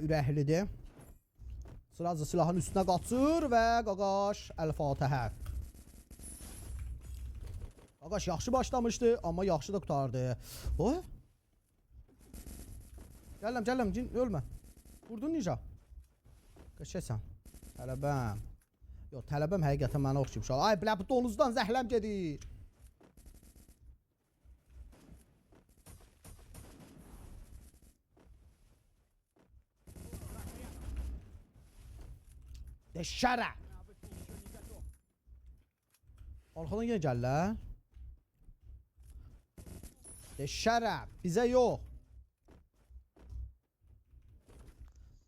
Ürəklidir. Sıracı silahın üstünə qaçır və qaqaş Əl-Fatihə. Qaqaş yaxşı başlamışdı, amma yaxşı da qutardı. O? Gələm, cin, ölmə. Vurdun necə? Qəşəsən. Tələbəm. Yox, tələbəm həqiqətən mənə oxşayıb. Ay, bilə bu donuzdan zəhləm gedir. Deşərə. Arxadan yenə gəllər. Deşərə. Bizə yox.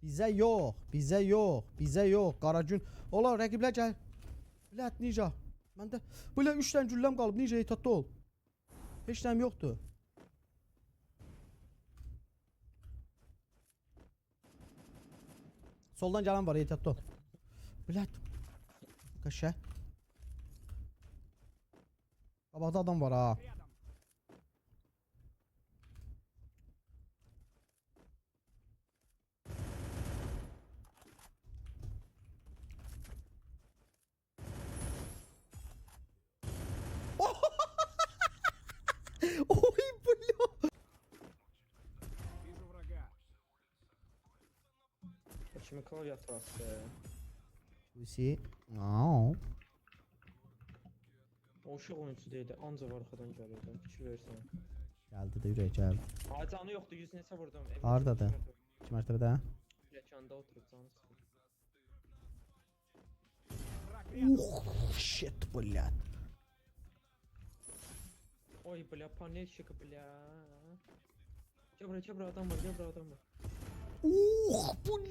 Bizə yox. Qaragün. Ola, rəqiblər gəl. Bilət, necə? Məndə belə 3 dənə gülləm qalıb. Necə, ehtiyatlı ol. Heç nəyim yoxdur. Soldan gələn var, ehtiyatlı ol. Bilət. Qaşə. Qabaqda adam var ha. Ой, бля. Почему клавиатура стоит? Lucy. No. O uşaq oyuncusu deyildi, ancaq arxadan gəlirdi. Fikir versən. Gəldi də ürək gəldi. Ha, canı yoxdur, 100 neçə vurdum. Hardadır? 2 mərtəbədə. Pilləkanda oturub canı sıxır. Shit, блядь. Ой, бля, панельщик, бля. Gel buraya, adam var, Bu